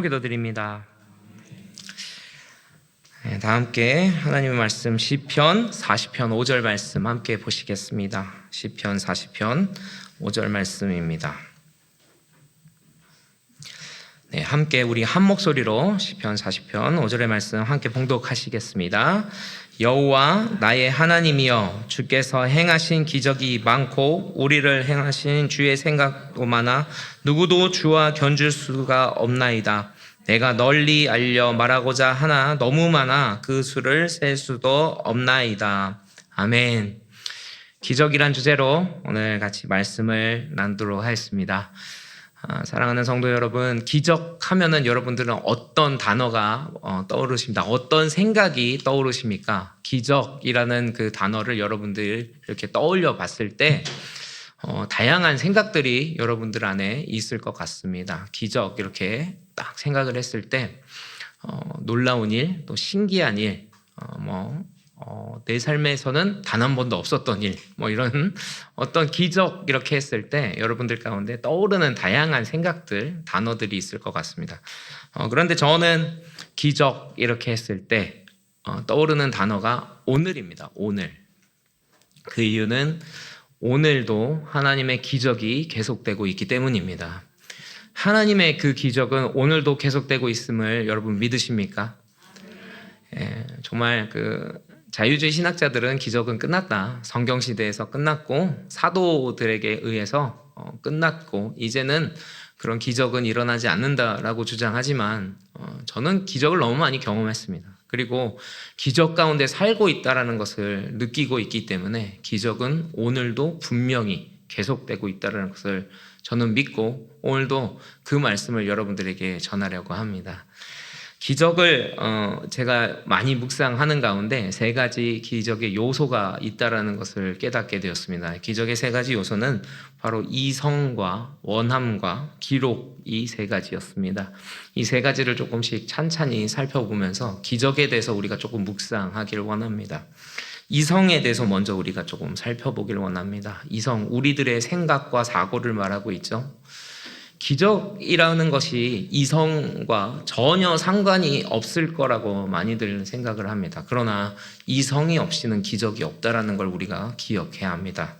기도드립니다. 다 함께 하나님의 말씀 시편 40편 5절 말씀 함께 보시겠습니다. 시편 40편 5절 말씀입니다. 네, 함께 우리 한 목소리로 시편 40편 5절의 말씀 함께 봉독하시겠습니다. 여호와 나의 하나님이여, 주께서 행하신 기적이 많고 우리를 행하신 주의 생각도 많아 누구도 주와 견줄 수가 없나이다. 내가 널리 알려 말하고자 하나 너무 많아 그 수를 셀 수도 없나이다. 아멘. 기적이란 주제로 오늘 같이 말씀을 나누도록 하겠습니다. 사랑하는 성도 여러분, 기적하면은 여러분들은 어떤 단어가 떠오르십니까? 어떤 생각이 떠오르십니까? 기적이라는 그 단어를 여러분들 이렇게 떠올려 봤을 때 다양한 생각들이 여러분들 안에 있을 것 같습니다. 기적 이렇게 딱 생각을 했을 때 놀라운 일, 또 신기한 일, 내 삶에서는 단 한 번도 없었던 일, 이런 어떤 기적 이렇게 했을 때 여러분들 가운데 떠오르는 다양한 생각들, 단어들이 있을 것 같습니다. 그런데 저는 기적 이렇게 했을 때 떠오르는 단어가 오늘입니다. 오늘. 그 이유는 오늘도 하나님의 기적이 계속되고 있기 때문입니다. 하나님의 그 기적은 오늘도 계속되고 있음을 여러분 믿으십니까? 정말 자유주의 신학자들은 기적은 끝났다. 성경시대에서 끝났고 사도들에게 의해서 끝났고 이제는 그런 기적은 일어나지 않는다라고 주장하지만 저는 기적을 너무 많이 경험했습니다. 그리고 기적 가운데 살고 있다는 것을 느끼고 있기 때문에 기적은 오늘도 분명히 계속되고 있다는 것을 저는 믿고 오늘도 그 말씀을 여러분들에게 전하려고 합니다. 기적을 제가 많이 묵상하는 가운데 세 가지 기적의 요소가 있다는 것을 깨닫게 되었습니다. 기적의 세 가지 요소는 바로 이성과 원함과 기록, 이 세 가지였습니다. 이 세 가지를 조금씩 찬찬히 살펴보면서 기적에 대해서 우리가 조금 묵상하기를 원합니다. 이성에 대해서 먼저 우리가 조금 살펴보기를 원합니다. 이성, 우리들의 생각과 사고를 말하고 있죠. 기적이라는 것이 이성과 전혀 상관이 없을 거라고 많이들 생각을 합니다. 그러나 이성이 없이는 기적이 없다는 걸 우리가 기억해야 합니다.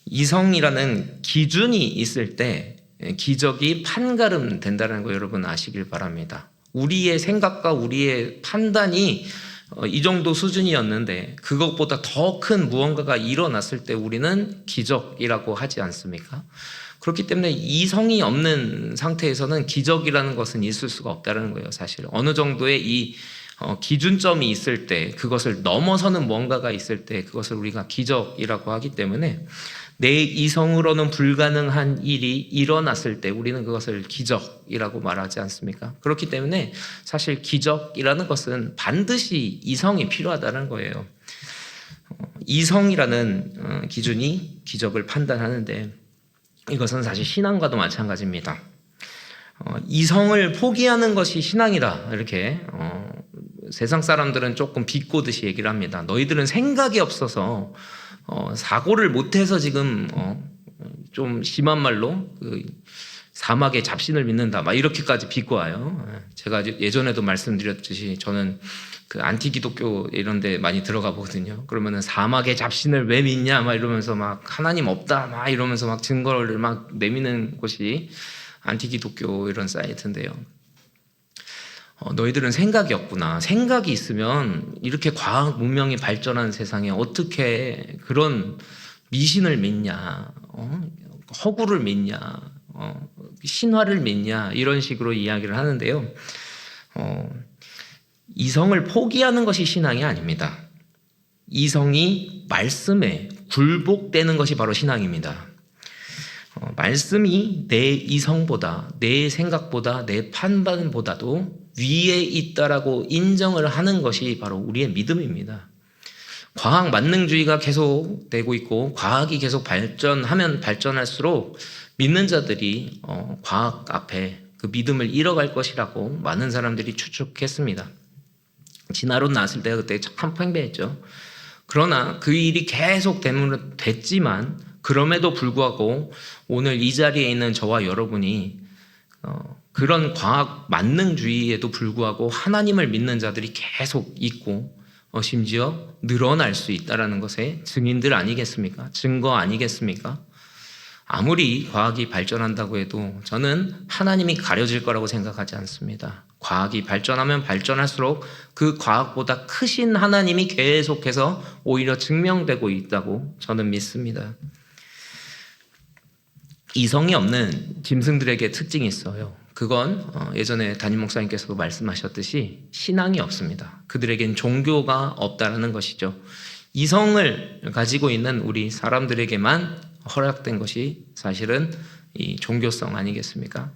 이성이라는 기준이 있을 때 기적이 판가름 된다는 거 여러분 아시길 바랍니다. 우리의 생각과 우리의 판단이 이 정도 수준이었는데 그것보다 더 큰 무언가가 일어났을 때 우리는 기적이라고 하지 않습니까? 그렇기 때문에 이성이 없는 상태에서는 기적이라는 것은 있을 수가 없다는 거예요. 사실 어느 정도의 이 기준점이 있을 때, 그것을 넘어서는 뭔가가 있을 때 그것을 우리가 기적이라고 하기 때문에 내 이성으로는 불가능한 일이 일어났을 때 우리는 그것을 기적이라고 말하지 않습니까? 그렇기 때문에 사실 기적이라는 것은 반드시 이성이 필요하다는 거예요. 이성이라는 기준이 기적을 판단하는데 이것은 사실 신앙과도 마찬가지입니다. 이성을 포기하는 것이 신앙이다, 이렇게 세상 사람들은 조금 비꼬듯이 얘기를 합니다. 너희들은 생각이 없어서 사고를 못해서 지금 좀 심한 말로 사막의 잡신을 믿는다, 막 이렇게까지 비꼬아요. 제가 예전에도 말씀드렸듯이 저는 안티 기독교 이런 데 많이 들어가 보거든요. 그러면은 사막의 잡신을 왜 믿냐 막 이러면서 막 하나님 없다 막 이러면서 막 증거를 막 내미는 곳이 안티 기독교 이런 사이트인데요. 너희들은 생각이 없구나. 생각이 있으면 이렇게 과학 문명이 발전한 세상에 어떻게 그런 미신을 믿냐, 허구를 믿냐, 신화를 믿냐, 이런 식으로 이야기를 하는데요. 이성을 포기하는 것이 신앙이 아닙니다. 이성이 말씀에 굴복되는 것이 바로 신앙입니다. 말씀이 내 이성보다, 내 생각보다, 내 판단보다도 위에 있다라고 인정을 하는 것이 바로 우리의 믿음입니다. 과학 만능주의가 계속 되고 있고 과학이 계속 발전하면 발전할수록 믿는 자들이 과학 앞에 그 믿음을 잃어갈 것이라고 많은 사람들이 추측했습니다. 진화론 나왔을 때 그때 참 팽배했죠. 그러나 그 일이 계속 됐지만 그럼에도 불구하고 오늘 이 자리에 있는 저와 여러분이 그런 과학 만능주의에도 불구하고 하나님을 믿는 자들이 계속 있고 심지어 늘어날 수 있다는 것의 증인들 아니겠습니까? 증거 아니겠습니까? 아무리 과학이 발전한다고 해도 저는 하나님이 가려질 거라고 생각하지 않습니다. 과학이 발전하면 발전할수록 그 과학보다 크신 하나님이 계속해서 오히려 증명되고 있다고 저는 믿습니다. 이성이 없는 짐승들에게 특징이 있어요. 그건 예전에 담임 목사님께서도 말씀하셨듯이 신앙이 없습니다. 그들에겐 종교가 없다라는 것이죠. 이성을 가지고 있는 우리 사람들에게만 허락된 것이 사실은 이 종교성 아니겠습니까?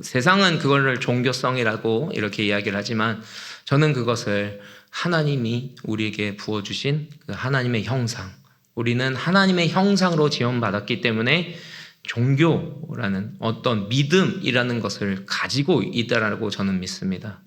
세상은 그거를 종교성이라고 이렇게 이야기를 하지만 저는 그것을 하나님이 우리에게 부어주신 그 하나님의 형상, 우리는 하나님의 형상으로 지원받았기 때문에 종교라는 어떤 믿음이라는 것을 가지고 있다라고 저는 믿습니다.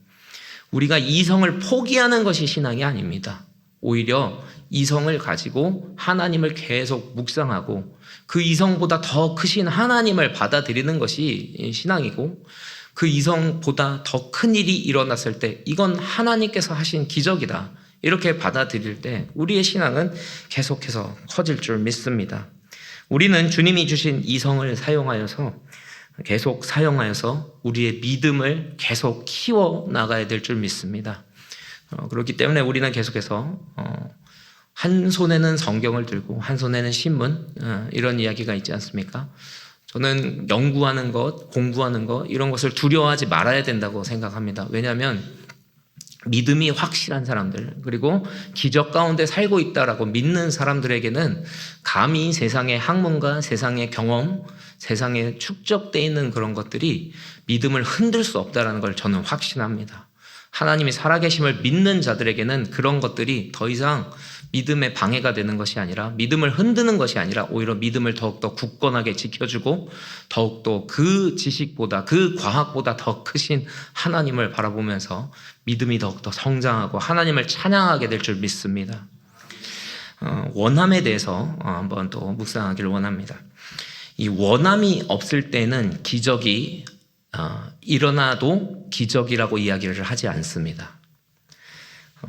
우리가 이성을 포기하는 것이 신앙이 아닙니다. 오히려 이성을 가지고 하나님을 계속 묵상하고 그 이성보다 더 크신 하나님을 받아들이는 것이 신앙이고, 그 이성보다 더 큰 일이 일어났을 때 이건 하나님께서 하신 기적이다 이렇게 받아들일 때 우리의 신앙은 계속해서 커질 줄 믿습니다. 우리는 주님이 주신 이성을 계속 사용하여서 우리의 믿음을 계속 키워나가야 될 줄 믿습니다. 그렇기 때문에 우리는 계속해서 한 손에는 성경을 들고 한 손에는 신문, 이런 이야기가 있지 않습니까? 저는 연구하는 것, 공부하는 것 이런 것을 두려워하지 말아야 된다고 생각합니다. 왜냐하면 믿음이 확실한 사람들, 그리고 기적 가운데 살고 있다라고 믿는 사람들에게는 감히 세상의 학문과 세상의 경험, 세상에 축적되어 있는 그런 것들이 믿음을 흔들 수 없다는 걸 저는 확신합니다. 하나님이 살아계심을 믿는 자들에게는 그런 것들이 더 이상 믿음의 방해가 되는 것이 아니라, 믿음을 흔드는 것이 아니라 오히려 믿음을 더욱더 굳건하게 지켜주고 더욱더 그 지식보다, 그 과학보다 더 크신 하나님을 바라보면서 믿음이 더욱더 성장하고 하나님을 찬양하게 될 줄 믿습니다. 원함에 대해서 한번 또 묵상하기를 원합니다. 이 원함이 없을 때는 기적이 일어나도 기적이라고 이야기를 하지 않습니다.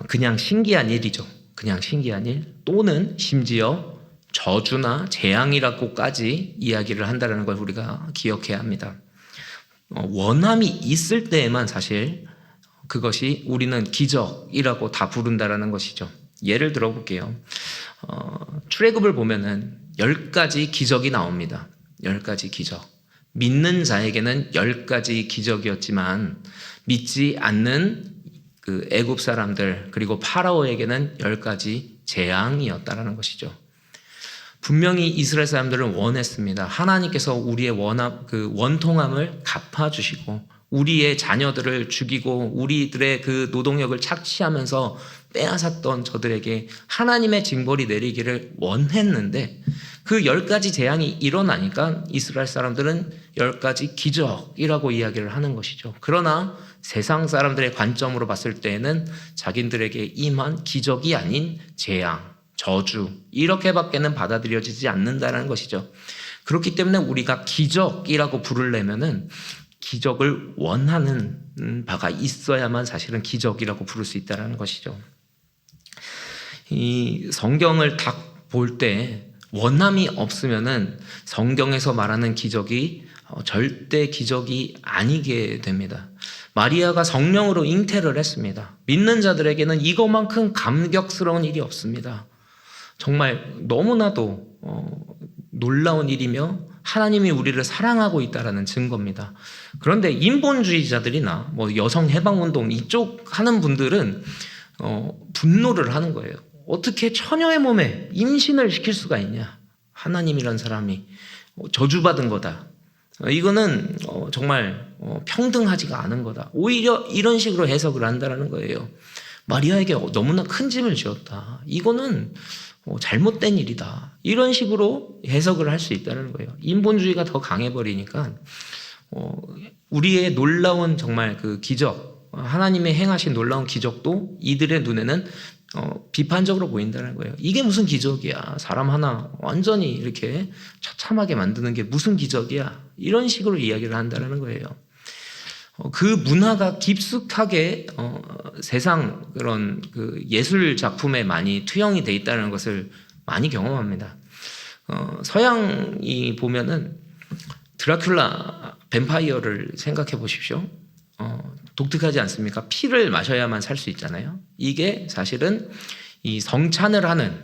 그냥 신기한 일이죠. 그냥 신기한 일, 또는 심지어 저주나 재앙이라고까지 이야기를 한다는 걸 우리가 기억해야 합니다. 원함이 있을 때에만 사실 그것이 우리는 기적이라고 다 부른다라는 것이죠. 예를 들어 볼게요. 출애굽을 보면은 10가지 기적이 나옵니다. 10가지 기적. 믿는 자에게는 10가지 기적이었지만 믿지 않는 그 애굽 사람들, 그리고 파라오에게는 10가지 재앙이었다라는 것이죠. 분명히 이스라엘 사람들은 원했습니다. 하나님께서 우리의 원통함을 갚아주시고 우리의 자녀들을 죽이고 우리들의 그 노동력을 착취하면서 빼앗았던 저들에게 하나님의 징벌이 내리기를 원했는데, 그 10가지 재앙이 일어나니까 이스라엘 사람들은 10가지 기적이라고 이야기를 하는 것이죠. 그러나 세상 사람들의 관점으로 봤을 때에는 자기들에게 임한 기적이 아닌 재앙, 저주, 이렇게밖에는 받아들여지지 않는다는 것이죠. 그렇기 때문에 우리가 기적이라고 부르려면은 기적을 원하는 바가 있어야만 사실은 기적이라고 부를 수 있다는 것이죠. 이 성경을 딱 볼 때 원함이 없으면은 성경에서 말하는 기적이 절대 기적이 아니게 됩니다. 마리아가 성령으로 잉태를 했습니다. 믿는 자들에게는 이것만큼 감격스러운 일이 없습니다. 정말 너무나도 놀라운 일이며 하나님이 우리를 사랑하고 있다는 증거입니다. 그런데 인본주의자들이나 여성 해방운동 이쪽 하는 분들은 분노를 하는 거예요. 어떻게 처녀의 몸에 임신을 시킬 수가 있냐? 하나님이란 사람이 저주받은 거다. 이거는 정말 평등하지가 않은 거다. 오히려 이런 식으로 해석을 한다는 거예요. 마리아에게 너무나 큰 짐을 지었다. 이거는 잘못된 일이다. 이런 식으로 해석을 할 수 있다는 거예요. 인본주의가 더 강해버리니까 우리의 놀라운 정말 그 기적, 하나님의 행하신 놀라운 기적도 이들의 눈에는 비판적으로 보인다는 거예요. 이게 무슨 기적이야? 사람 하나 완전히 이렇게 처참하게 만드는 게 무슨 기적이야? 이런 식으로 이야기를 한다는 거예요. 그 문화가 깊숙하게 세상 그런 그 예술 작품에 많이 투영이 돼 있다는 것을 많이 경험합니다. 서양이 보면은 드라큘라 뱀파이어를 생각해 보십시오. 독특하지 않습니까? 피를 마셔야만 살 수 있잖아요. 이게 사실은 이 성찬을 하는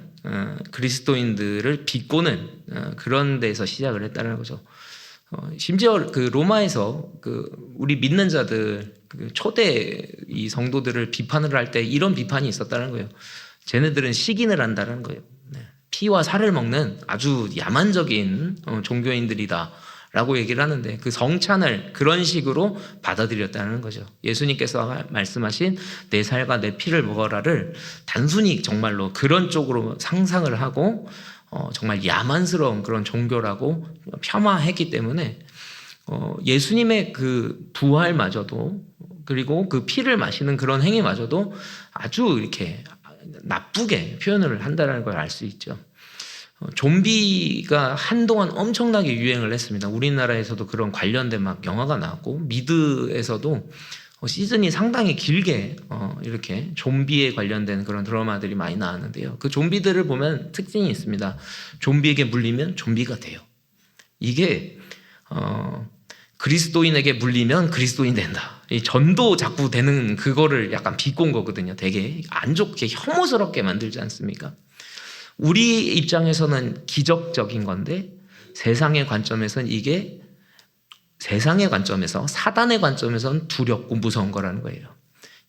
그리스도인들을 비꼬는 그런 데서 시작을 했다는 거죠. 심지어 그 로마에서 그 우리 믿는 자들 그 초대 이 성도들을 비판을 할 때 이런 비판이 있었다는 거예요. 쟤네들은 식인을 한다는 거예요. 피와 살을 먹는 아주 야만적인 종교인들이다 라고 얘기를 하는데, 그 성찬을 그런 식으로 받아들였다는 거죠. 예수님께서 말씀하신 내 살과 내 피를 먹어라를 단순히 정말로 그런 쪽으로 상상을 하고 정말 야만스러운 그런 종교라고 폄하했기 때문에 예수님의 그 부활마저도, 그리고 그 피를 마시는 그런 행위마저도 아주 이렇게 나쁘게 표현을 한다는 걸 알 수 있죠. 좀비가 한동안 엄청나게 유행을 했습니다. 우리나라에서도 그런 관련된 막 영화가 나왔고, 미드에서도 시즌이 상당히 길게 이렇게 좀비에 관련된 그런 드라마들이 많이 나왔는데요. 그 좀비들을 보면 특징이 있습니다. 좀비에게 물리면 좀비가 돼요. 이게 그리스도인에게 물리면 그리스도인 된다. 이 전도 자꾸 되는 그거를 약간 비꼰 거거든요. 되게 안 좋게 혐오스럽게 만들지 않습니까? 우리 입장에서는 기적적인 건데, 세상의 관점에서는 이게, 세상의 관점에서, 사단의 관점에서는 두렵고 무서운 거라는 거예요.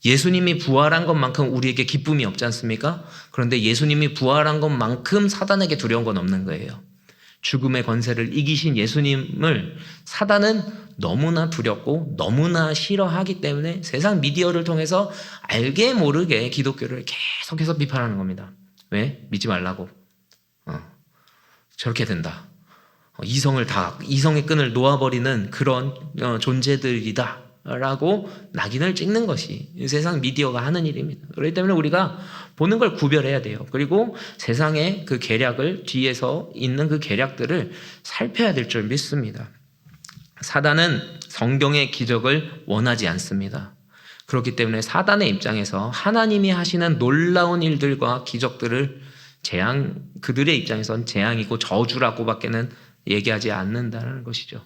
예수님이 부활한 것만큼 우리에게 기쁨이 없지 않습니까? 그런데 예수님이 부활한 것만큼 사단에게 두려운 건 없는 거예요. 죽음의 권세를 이기신 예수님을 사단은 너무나 두렵고 너무나 싫어하기 때문에 세상 미디어를 통해서 알게 모르게 기독교를 계속해서 비판하는 겁니다. 왜? 믿지 말라고. 저렇게 된다. 이성의 끈을 놓아버리는 그런 존재들이다 라고 낙인을 찍는 것이 세상 미디어가 하는 일입니다. 그렇기 때문에 우리가 보는 걸 구별해야 돼요. 그리고 세상의 그 계략을, 뒤에서 있는 그 계략들을 살펴야 될 줄 믿습니다. 사단은 성경의 기적을 원하지 않습니다. 그렇기 때문에 사단의 입장에서 하나님이 하시는 놀라운 일들과 기적들을 그들의 입장에선 재앙이고 저주라고밖에는 얘기하지 않는다는 것이죠.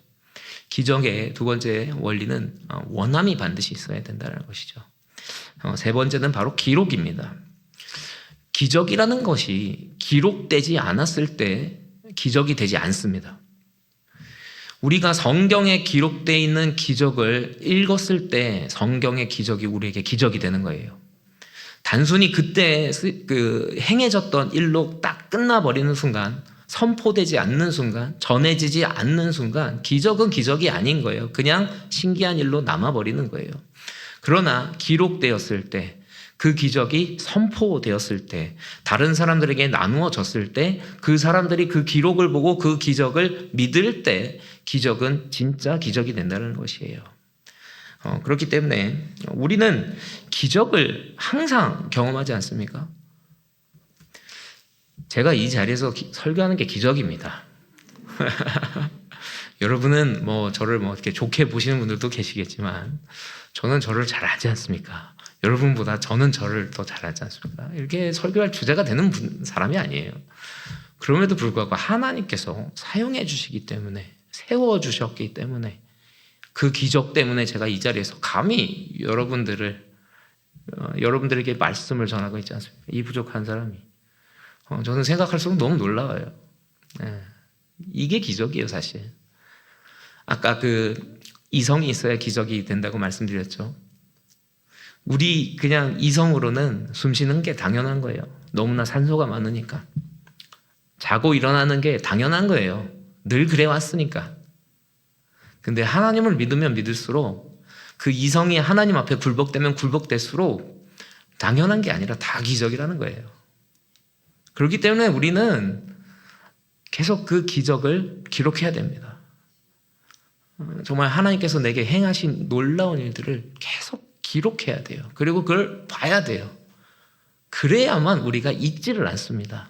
기적의 두 번째 원리는 원함이 반드시 있어야 된다는 것이죠. 세 번째는 바로 기록입니다. 기적이라는 것이 기록되지 않았을 때 기적이 되지 않습니다. 우리가 성경에 기록되어 있는 기적을 읽었을 때 성경의 기적이 우리에게 기적이 되는 거예요. 단순히 그때 행해졌던 일로 딱 끝나버리는 순간, 선포되지 않는 순간, 전해지지 않는 순간 기적은 기적이 아닌 거예요. 그냥 신기한 일로 남아버리는 거예요. 그러나 기록되었을 때, 그 기적이 선포되었을 때, 다른 사람들에게 나누어졌을 때, 그 사람들이 그 기록을 보고 그 기적을 믿을 때 기적은 진짜 기적이 된다는 것이에요. 그렇기 때문에 우리는 기적을 항상 경험하지 않습니까? 제가 이 자리에서 설교하는 게 기적입니다. 여러분은 저를 이렇게 좋게 보시는 분들도 계시겠지만, 저는 저를 잘 알지 않습니까? 여러분보다 저는 저를 더 잘 알지 않습니까? 이렇게 설교할 주제가 되는 사람이 아니에요. 그럼에도 불구하고 하나님께서 사용해 주시기 때문에, 세워 주셨기 때문에, 그 기적 때문에 제가 이 자리에서 감히 여러분들에게 말씀을 전하고 있지 않습니까? 이 부족한 사람이. 저는 생각할수록 너무 놀라워요. 이게 기적이에요, 사실. 아까 이성이 있어야 기적이 된다고 말씀드렸죠. 우리 그냥 이성으로는 숨 쉬는 게 당연한 거예요. 너무나 산소가 많으니까. 자고 일어나는 게 당연한 거예요. 늘 그래 왔으니까. 근데 하나님을 믿으면 믿을수록, 그 이성이 하나님 앞에 굴복되면 굴복될수록 당연한 게 아니라 다 기적이라는 거예요. 그렇기 때문에 우리는 계속 그 기적을 기록해야 됩니다. 정말 하나님께서 내게 행하신 놀라운 일들을 계속 기록해야 돼요. 그리고 그걸 봐야 돼요. 그래야만 우리가 잊지를 않습니다.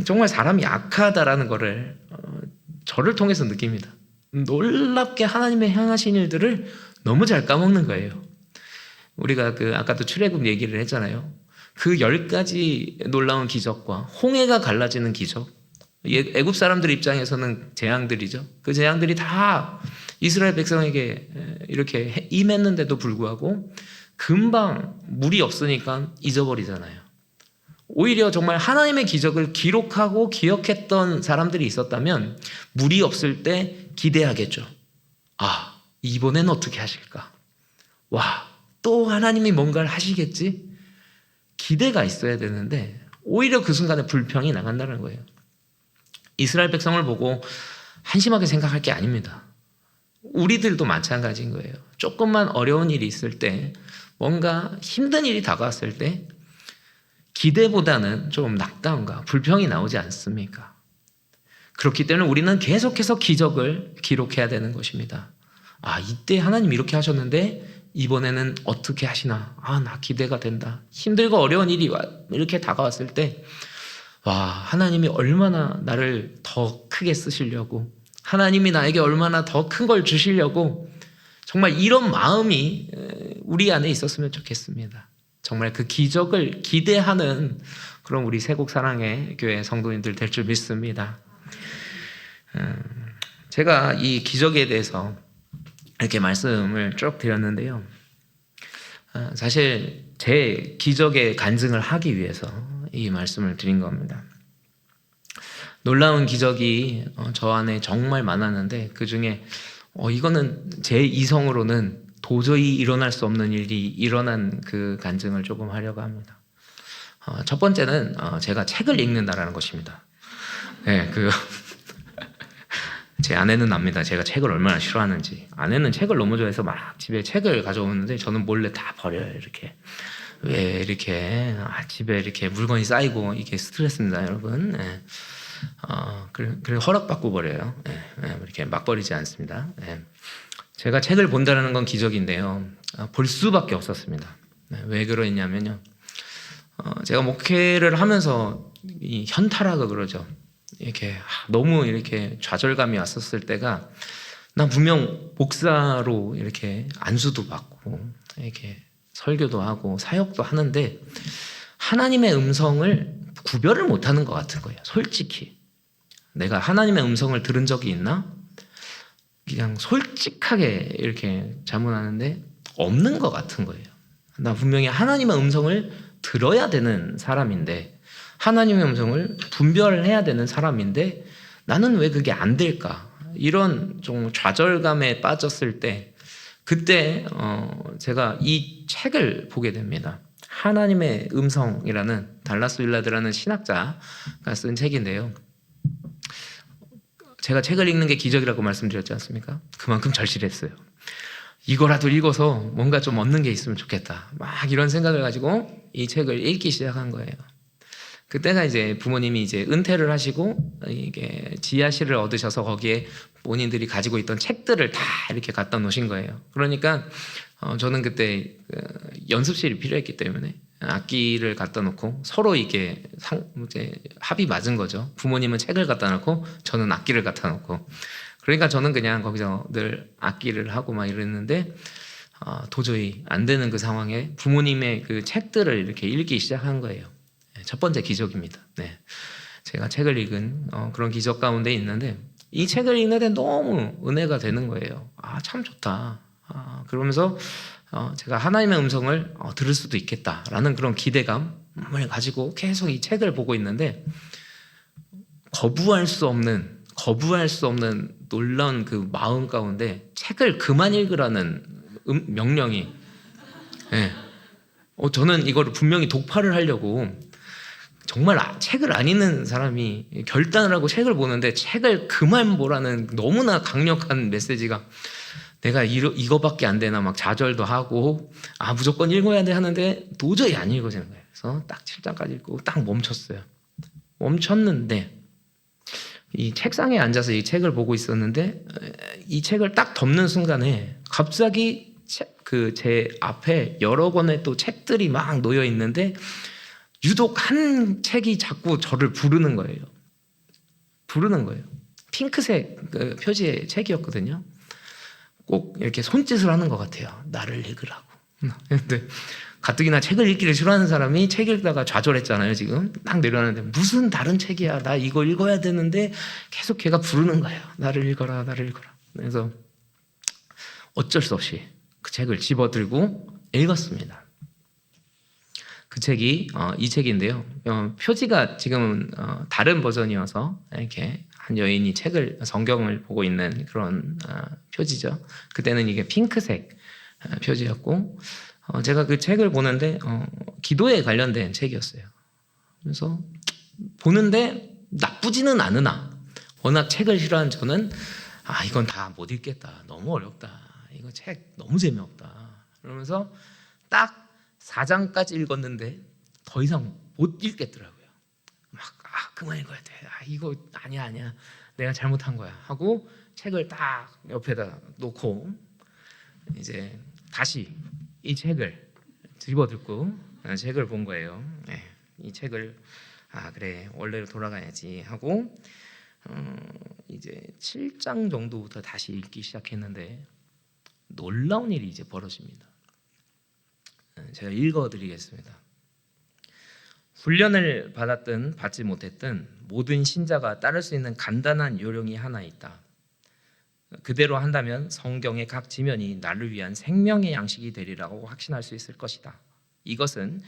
정말 사람이 악하다라는 거를 저를 통해서 느낍니다. 놀랍게 하나님의 행하신 일들을 너무 잘 까먹는 거예요. 우리가 아까도 출애굽 얘기를 했잖아요. 그 10가지 놀라운 기적과 홍해가 갈라지는 기적, 애굽 사람들 입장에서는 재앙들이죠. 그 재앙들이 다 이스라엘 백성에게 이렇게 임했는데도 불구하고 금방 물이 없으니까 잊어버리잖아요. 오히려 정말 하나님의 기적을 기록하고 기억했던 사람들이 있었다면 물이 없을 때 기대하겠죠. 아, 이번엔 어떻게 하실까? 와, 또 하나님이 뭔가를 하시겠지? 기대가 있어야 되는데 오히려 그 순간에 불평이 나간다는 거예요. 이스라엘 백성을 보고 한심하게 생각할 게 아닙니다. 우리들도 마찬가지인 거예요. 조금만 어려운 일이 있을 때, 뭔가 힘든 일이 다가왔을 때 기대보다는 좀 낙담과 불평이 나오지 않습니까? 그렇기 때문에 우리는 계속해서 기적을 기록해야 되는 것입니다. 아, 이때 하나님 이렇게 하셨는데 이번에는 어떻게 하시나? 아, 나 기대가 된다. 힘들고 어려운 일이 이렇게 다가왔을 때, 와, 하나님이 얼마나 나를 더 크게 쓰시려고, 하나님이 나에게 얼마나 더 큰 걸 주시려고, 정말 이런 마음이 우리 안에 있었으면 좋겠습니다. 정말 그 기적을 기대하는 그런 우리 세곡 사랑의 교회 성도님들 될 줄 믿습니다. 제가 이 기적에 대해서 이렇게 말씀을 쭉 드렸는데요. 사실 제 기적의 간증을 하기 위해서 이 말씀을 드린 겁니다. 놀라운 기적이 저 안에 정말 많았는데 그 중에 이거는 제 이성으로는 도저히 일어날 수 없는 일이 일어난 그 간증을 조금 하려고 합니다. 첫 번째는 제가 책을 읽는다라는 것입니다. 네, 제 아내는 압니다. 제가 책을 얼마나 싫어하는지. 아내는 책을 너무 좋아해서 막 집에 책을 가져오는데 저는 몰래 다 버려요. 이렇게. 왜 이렇게 집에 이렇게 물건이 쌓이고 이게 스트레스입니다, 여러분. 네. 그래 허락받고 버려요. 네. 이렇게 막 버리지 않습니다. 네. 제가 책을 본다는 건 기적인데요. 볼 수밖에 없었습니다. 네. 왜 그러냐면요. 제가 목회를 하면서 이 현타라고 그러죠. 이렇게 너무 이렇게 좌절감이 왔었을 때가, 난 분명 목사로 이렇게 안수도 받고 이렇게 설교도 하고 사역도 하는데 하나님의 음성을 구별을 못하는 것 같은 거예요. 솔직히 내가 하나님의 음성을 들은 적이 있나? 그냥 솔직하게 이렇게 자문하는데 없는 것 같은 거예요. 나 분명히 하나님의 음성을 들어야 되는 사람인데, 하나님의 음성을 분별해야 되는 사람인데 나는 왜 그게 안 될까? 이런 좀 좌절감에 빠졌을 때, 그때 제가 이 책을 보게 됩니다. 하나님의 음성이라는, 달라스 윌라드라는 신학자가 쓴 책인데요. 제가 책을 읽는 게 기적이라고 말씀드렸지 않습니까? 그만큼 절실했어요. 이거라도 읽어서 뭔가 좀 얻는 게 있으면 좋겠다. 막 이런 생각을 가지고 이 책을 읽기 시작한 거예요. 그때가 이제 부모님이 이제 은퇴를 하시고 이게 지하실을 얻으셔서 거기에 본인들이 가지고 있던 책들을 다 이렇게 갖다 놓으신 거예요. 그러니까 저는 그때 연습실이 필요했기 때문에 악기를 갖다 놓고 서로 이게 이제 합이 맞은 거죠. 부모님은 책을 갖다 놓고 저는 악기를 갖다 놓고, 그러니까 저는 그냥 거기서 늘 악기를 하고 막 이랬는데 도저히 안 되는 그 상황에 부모님의 그 책들을 이렇게 읽기 시작한 거예요. 첫 번째 기적입니다. 네. 제가 책을 읽은 그런 기적 가운데 있는데, 이 책을 읽는데 너무 은혜가 되는 거예요. 아, 참 좋다. 그러면서 제가 하나님의 음성을 들을 수도 있겠다라는 그런 기대감을 가지고 계속 이 책을 보고 있는데, 거부할 수 없는 놀라운 그 마음 가운데 책을 그만 읽으라는 명령이, 네. 저는 이거를 분명히 독파를 하려고 정말 책을 안 읽는 사람이 결단을 하고 책을 보는데 책을 그만 보라는 너무나 강력한 메시지가, 내가 이거밖에 안 되나 막 좌절도 하고 무조건 읽어야 돼 하는데 도저히 안 읽어지는 거예요. 그래서 딱 7장까지 읽고 딱 멈췄어요. 멈췄는데 이 책상에 앉아서 이 책을 보고 있었는데, 이 책을 딱 덮는 순간에 갑자기 제 앞에 여러 권의 또 책들이 막 놓여 있는데 유독 한 책이 자꾸 저를 부르는 거예요. 핑크색 그 표지의 책이었거든요. 꼭 이렇게 손짓을 하는 것 같아요. 나를 읽으라고. 근데 가뜩이나 책을 읽기를 싫어하는 사람이 책 읽다가 좌절했잖아요. 지금 딱 내려놨는데 무슨 다른 책이야. 나 이거 읽어야 되는데 계속 걔가 부르는 거예요. 나를 읽어라, 나를 읽어라. 그래서 어쩔 수 없이 그 책을 집어들고 읽었습니다. 그 책이 이 책인데요. 표지가 지금은 다른 버전이어서 이렇게 한 여인이 성경을 보고 있는 그런 표지죠. 그때는 이게 핑크색 표지였고 제가 그 책을 보는데 기도에 관련된 책이었어요. 그래서 보는데 나쁘지는 않으나 워낙 책을 싫어하는 저는 이건 다 못 읽겠다. 너무 어렵다. 이거 책 너무 재미없다. 그러면서 딱 4장까지 읽었는데 더 이상 못 읽겠더라고요. 막 그만 읽어야 돼. 이거 아니야. 내가 잘못한 거야 하고 책을 딱 옆에다 놓고 이제 다시 이 책을 집어들고 책을 본 거예요. 이 책을 그래 원래로 돌아가야지 하고 이제 7장 정도부터 다시 읽기 시작했는데 놀라운 일이 이제 벌어집니다. 제가 읽어드리겠습니다. 훈련을 받았든 받지 못했든 모든 신자가 따를 수 있는 간단한 요령이 하나 있다. 그대로 한다면 성경의 각 지면이 나를 위한 생명의 양식이 되리라고 확신할 수 있을 것이다. 이것은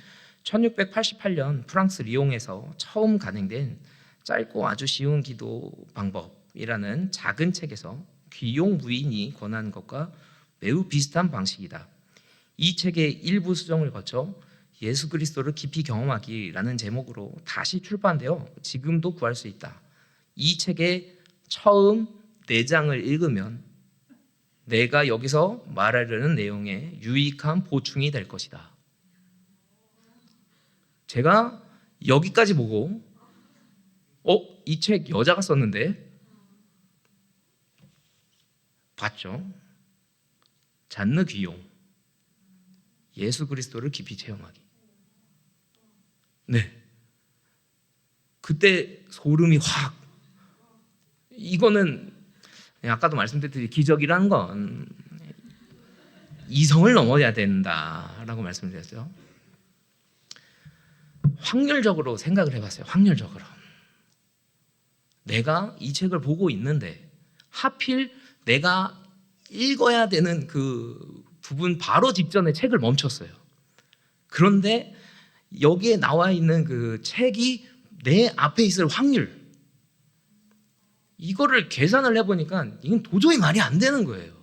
1688년 프랑스 리옹에서 처음 간행된 짧고 아주 쉬운 기도 방법이라는 작은 책에서 귀용 무인이 권한 것과 매우 비슷한 방식이다. 이 책의 일부 수정을 거쳐 예수 그리스도를 깊이 경험하기라는 제목으로 다시 출판되어 지금도 구할 수 있다. 이 책의 처음 4장을 읽으면 내가 여기서 말하려는 내용에 유익한 보충이 될 것이다. 제가 여기까지 보고 이 책 여자가 썼는데 봤죠? 잔느 귀용 예수 그리스도를 깊이 체험하기. 네. 그때 소름이 확. 이거는 아까도 말씀드렸듯이 기적이라는 건 이성을 넘어야 된다라고 말씀드렸죠. 확률적으로 생각을 해봤어요. 확률적으로. 내가 이 책을 보고 있는데 하필 내가 읽어야 되는 그 부분 바로 직전에 책을 멈췄어요. 그런데 여기에 나와 있는 그 책이 내 앞에 있을 확률, 이거를 계산을 해보니까 이건 도저히 말이 안 되는 거예요.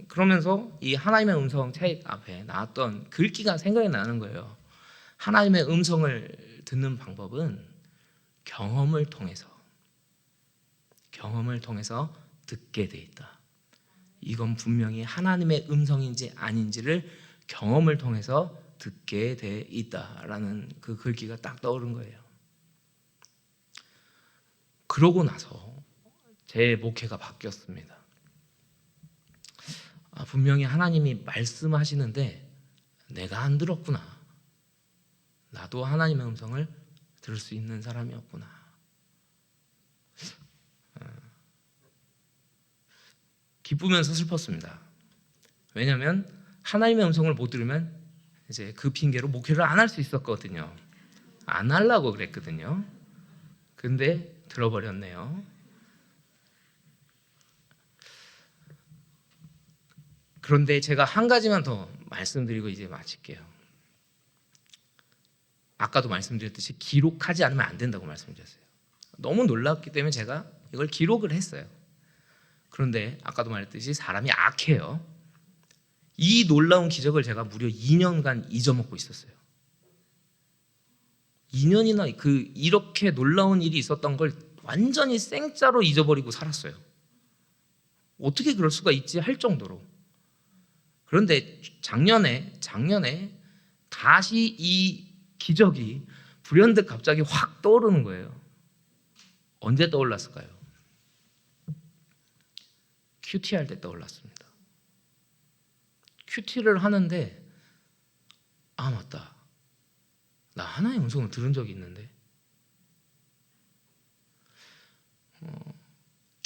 그러면서 이 하나님의 음성 책 앞에 나왔던 글귀가 생각이 나는 거예요. 하나님의 음성을 듣는 방법은 경험을 통해서 듣게 돼 있다. 이건 분명히 하나님의 음성인지 아닌지를 경험을 통해서 듣게 돼 있다라는 그 글귀가 딱 떠오른 거예요. 그러고 나서 제 목회가 바뀌었습니다. 분명히 하나님이 말씀하시는데 내가 안 들었구나. 나도 하나님의 음성을 들을 수 있는 사람이었구나. 기쁘면서 슬펐습니다. 왜냐하면 하나님의 음성을 못 들으면 이제 그 핑계로 목회를 안 할 수 있었거든요. 안 하려고 그랬거든요. 근데 들어버렸네요. 그런데 제가 한 가지만 더 말씀드리고 이제 마칠게요. 아까도 말씀드렸듯이 기록하지 않으면 안 된다고 말씀드렸어요. 너무 놀랐기 때문에 제가 이걸 기록을 했어요. 그런데 아까도 말했듯이 사람이 악해요. 이 놀라운 기적을 제가 무려 2년간 잊어먹고 있었어요. 2년이나 이렇게 놀라운 일이 있었던 걸 완전히 생짜로 잊어버리고 살았어요. 어떻게 그럴 수가 있지 할 정도로. 그런데 작년에 다시 이 기적이 불현듯 갑자기 확 떠오르는 거예요. 언제 떠올랐을까요? 큐티 할 때 떠올랐습니다. 큐티를 하는데 맞다. 나 하나의 음성을 들은 적이 있는데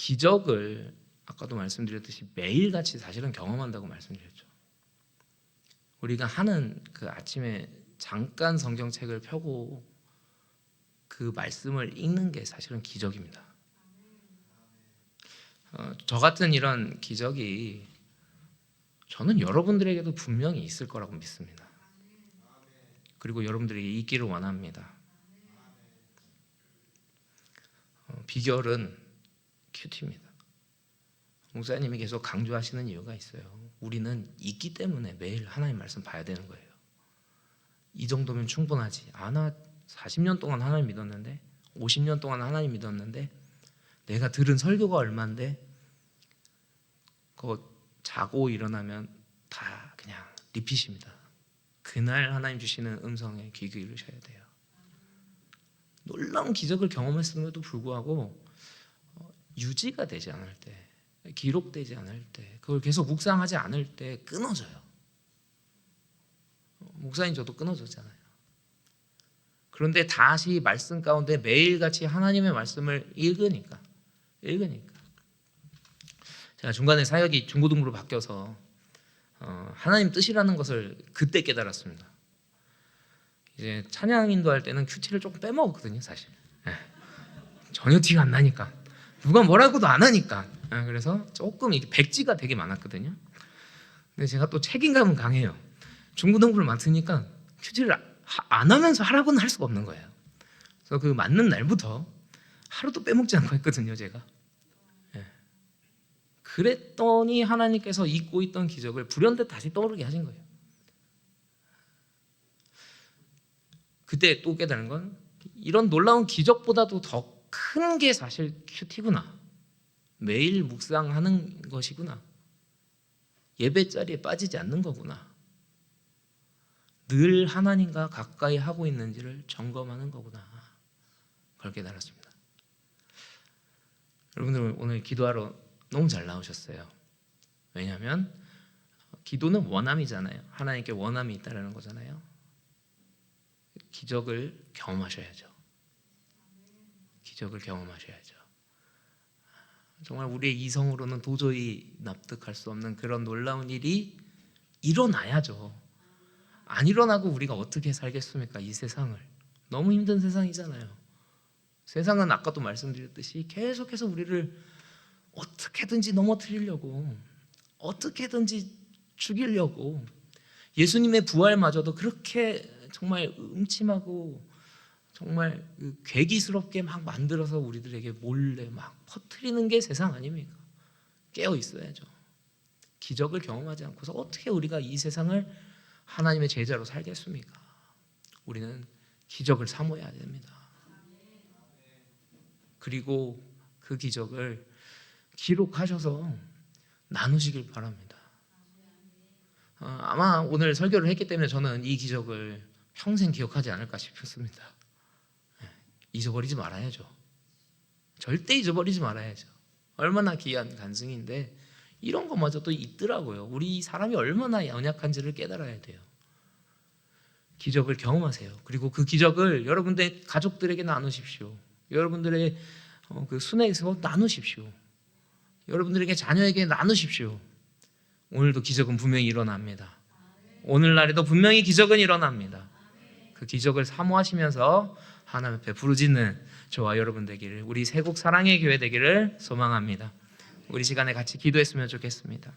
기적을 아까도 말씀드렸듯이 매일같이 사실은 경험한다고 말씀드렸죠. 우리가 하는 그 아침에 잠깐 성경책을 펴고 그 말씀을 읽는 게 사실은 기적입니다. 저 같은 이런 기적이 저는 여러분들에게도 분명히 있을 거라고 믿습니다. 그리고 여러분들에게 있기를 원합니다. 비결은 큐티입니다. 목사님이 계속 강조하시는 이유가 있어요. 우리는 있기 때문에 매일 하나님 말씀 봐야 되는 거예요. 이 정도면 충분하지. 나 40년 동안 하나님 믿었는데 50년 동안 하나님 믿었는데 내가 들은 설교가 얼만데 그거 자고 일어나면 다 그냥 리핏입니다. 그날 하나님 주시는 음성에 귀 기울이셔야 돼요. 놀라운 기적을 경험했음에도 불구하고 유지가 되지 않을 때, 기록되지 않을 때, 그걸 계속 묵상하지 않을 때 끊어져요. 목사님 저도 끊어졌잖아요. 그런데 다시 말씀 가운데 매일같이 하나님의 말씀을 읽으니까 제가 중간에 사역이 중고등부로 바뀌어서 하나님 뜻이라는 것을 그때 깨달았습니다. 이제 찬양 인도할 때는 큐티를 조금 빼먹었거든요, 사실. 전혀 티가 안 나니까 누가 뭐라고도 안 하니까. 그래서 조금 이게 백지가 되게 많았거든요. 근데 제가 또 책임감은 강해요. 중고등부를 맡으니까 큐티를 안 하면서 하라고는 할 수가 없는 거예요. 그래서 그 맞는 날부터 하루도 빼먹지 않고 했거든요, 제가. 그랬더니 하나님께서 잊고 있던 기적을 불현듯 다시 떠오르게 하신 거예요. 그때 또 깨달은 건 이런 놀라운 기적보다도 더 큰 게 사실 큐티구나. 매일 묵상하는 것이구나. 예배 자리에 빠지지 않는 거구나. 늘 하나님과 가까이 하고 있는지를 점검하는 거구나. 그걸 깨달았습니다. 여러분들 오늘 기도하러 너무 잘 나오셨어요. 왜냐하면 기도는 원함이잖아요. 하나님께 원함이 있다는 거잖아요. 기적을 경험하셔야죠. 기적을 경험하셔야죠. 정말 우리의 이성으로는 도저히 납득할 수 없는 그런 놀라운 일이 일어나야죠. 안 일어나고 우리가 어떻게 살겠습니까? 이 세상을. 너무 힘든 세상이잖아요. 세상은 아까도 말씀드렸듯이 계속해서 우리를 어떻게든지 넘어뜨리려고, 어떻게든지 죽이려고, 예수님의 부활마저도 그렇게 정말 음침하고 정말 괴기스럽게 막 만들어서 우리들에게 몰래 막 퍼뜨리는 게 세상 아닙니까? 깨어 있어야죠. 기적을 경험하지 않고서 어떻게 우리가 이 세상을 하나님의 제자로 살겠습니까? 우리는 기적을 사모해야 됩니다. 그리고 그 기적을 기록하셔서 나누시길 바랍니다. 아마 오늘 설교를 했기 때문에 저는 이 기적을 평생 기억하지 않을까 싶습니다. 잊어버리지 말아야죠. 절대 잊어버리지 말아야죠. 얼마나 귀한 간증인데 이런 것마저도 있더라고요. 우리 사람이 얼마나 연약한지를 깨달아야 돼요. 기적을 경험하세요. 그리고 그 기적을 여러분들의 가족들에게 나누십시오. 여러분들의 그 순회에서 나누십시오. 여러분들에게 자녀에게 나누십시오. 오늘도 기적은 분명히 일어납니다. 오늘날에도 분명히 기적은 일어납니다. 그 기적을 사모하시면서 하나님 앞에 부르짖는 저와 여러분 되기를, 우리 세국 사랑의 교회 되기를 소망합니다. 우리 시간에 같이 기도했으면 좋겠습니다.